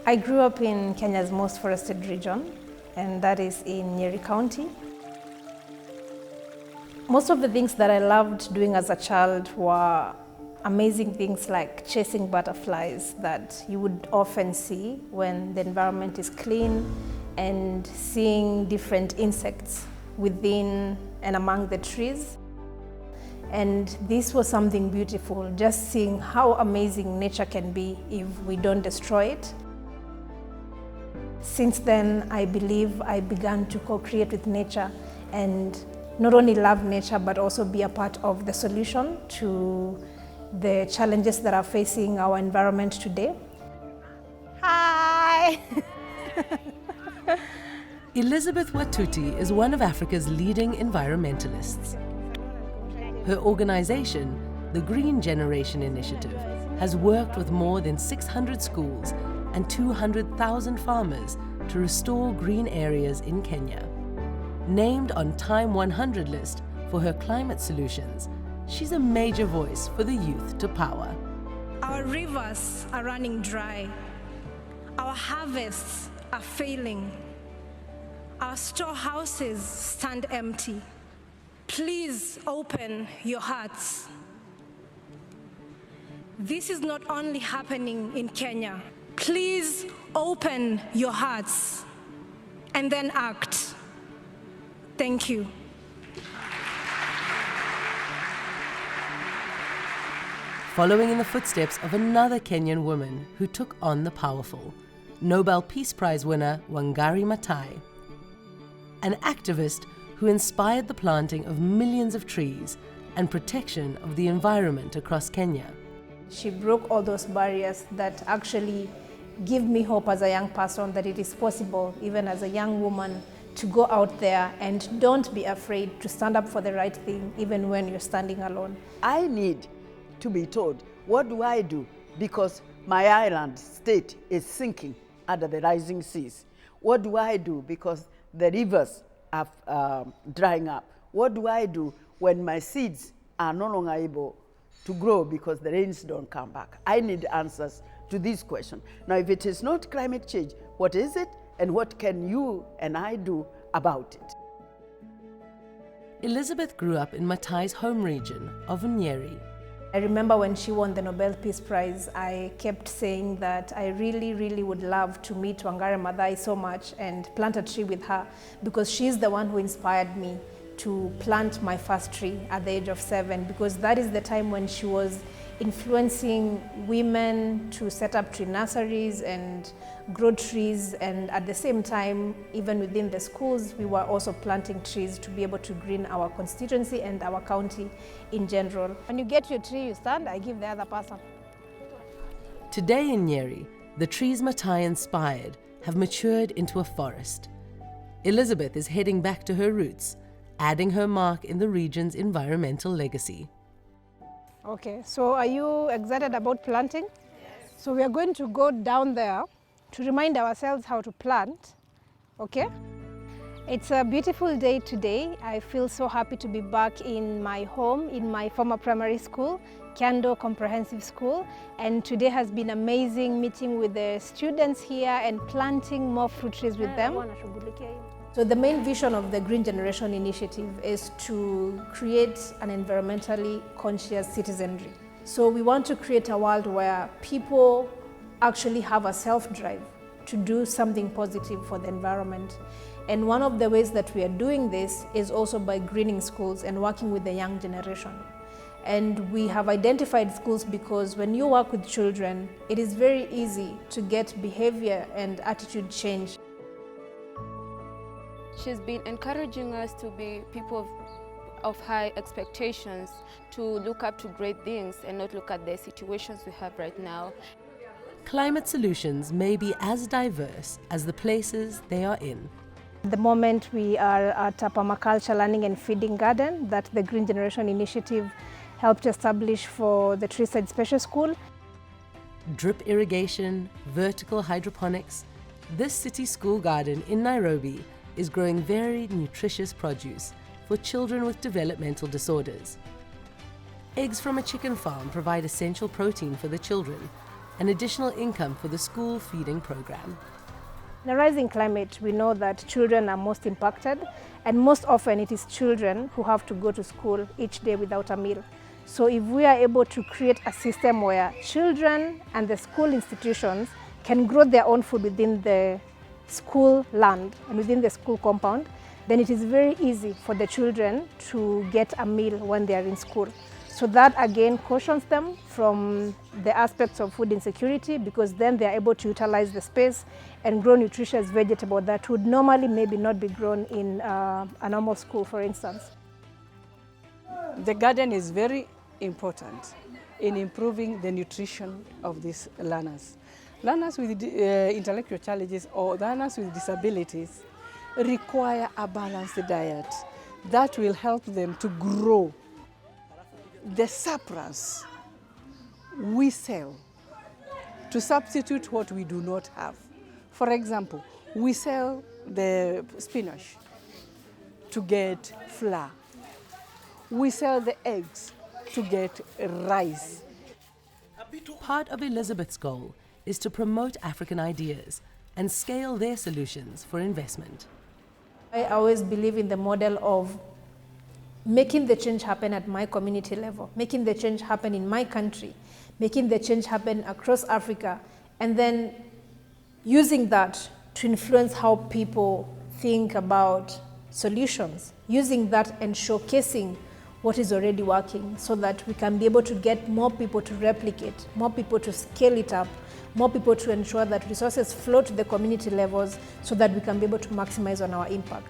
I grew up in Kenya's most forested region, and that is in Nyeri County. Most of the things that I loved doing as a child were amazing things like chasing butterflies that you would often see when the environment is clean, and seeing different insects within and among the trees. And this was something beautiful, just seeing how amazing nature can be if we don't destroy it. Since then, I believe I began to co-create with nature and not only love nature, but also be a part of the solution to the challenges that are facing our environment today. Hi! Elizabeth Wathuti is one of Africa's leading environmentalists. Her organization, the Green Generation Initiative, has worked with more than 600 schools and 200,000 farmers to restore green areas in Kenya. Named on Time 100 list for her climate solutions, she's a major voice for the youth to power. Our rivers are running dry. Our harvests are failing. Our storehouses stand empty. Please open your hearts. This is not only happening in Kenya. Please open your hearts and then act. Thank you. Following in the footsteps of another Kenyan woman who took on the powerful, Nobel Peace Prize winner Wangari Maathai, an activist who inspired the planting of millions of trees and protection of the environment across Kenya. She broke all those barriers that actually give me hope as a young person that it is possible, even as a young woman, to go out there and don't be afraid to stand up for the right thing, even when you're standing alone. I need to be told, what do I do? Because my island state is sinking under the rising seas. What do I do? Because the rivers are drying up. What do I do when my seeds are no longer able to grow because the rains don't come back? I need answers to this question. Now, if it is not climate change, what is it, and what can you and I do about it? Elizabeth grew up in Maathai's home region of Nyeri. I remember when she won the Nobel Peace Prize, I kept saying that I really, really would love to meet Wangari Maathai so much and plant a tree with her, because she's the one who inspired me to plant my first tree at the age of 7, because that is the time when she was influencing women to set up tree nurseries and grow trees, and at the same time, even within the schools, we were also planting trees to be able to green our constituency and our county in general. When you get your tree, you stand, I give the other person. Today in Nyeri, the trees Maathai inspired have matured into a forest. Elizabeth is heading back to her roots, adding her mark in the region's environmental legacy. Okay, so are you excited about planting? Yes. So we are going to go down there to remind ourselves how to plant, okay? It's a beautiful day today. I feel so happy to be back in my home, in my former primary school, Kiando Comprehensive School. And today has been amazing meeting with the students here and planting more fruit trees with them. So the main vision of the Green Generation Initiative is to create an environmentally conscious citizenry. So we want to create a world where people actually have a self-drive to do something positive for the environment. And one of the ways that we are doing this is also by greening schools and working with the young generation. And we have identified schools because when you work with children, it is very easy to get behavior and attitude change. She's been encouraging us to be people of high expectations, to look up to great things and not look at the situations we have right now. Climate solutions may be as diverse as the places they are in. At the moment, we are at a permaculture learning and feeding garden that the Green Generation Initiative helped establish for the Treeside Special School. Drip irrigation, vertical hydroponics. This city school garden in Nairobi is growing very nutritious produce for children with developmental disorders. Eggs from a chicken farm provide essential protein for the children, and additional income for the school feeding program. In a rising climate, we know that children are most impacted, and most often it is children who have to go to school each day without a meal. So if we are able to create a system where children and the school institutions can grow their own food within the school land and within the school compound, then it is very easy for the children to get a meal when they are in school. So that again cautions them from the aspects of food insecurity, because then they are able to utilize the space and grow nutritious vegetables that would normally maybe not be grown in a normal school, for instance. The garden is very important in improving the nutrition of these learners. Learners with intellectual challenges or learners with disabilities require a balanced diet that will help them to grow. The surplus we sell to substitute what we do not have. For example, we sell the spinach to get flour. We sell the eggs to get rice. Part of Elizabeth's goal is to promote African ideas and scale their solutions for investment. I always believe in the model of making the change happen at my community level, making the change happen in my country, making the change happen across Africa, and then using that to influence how people think about solutions, using that and showcasing what is already working so that we can be able to get more people to replicate, more people to scale it up, more people to ensure that resources flow to the community levels so that we can be able to maximize on our impact.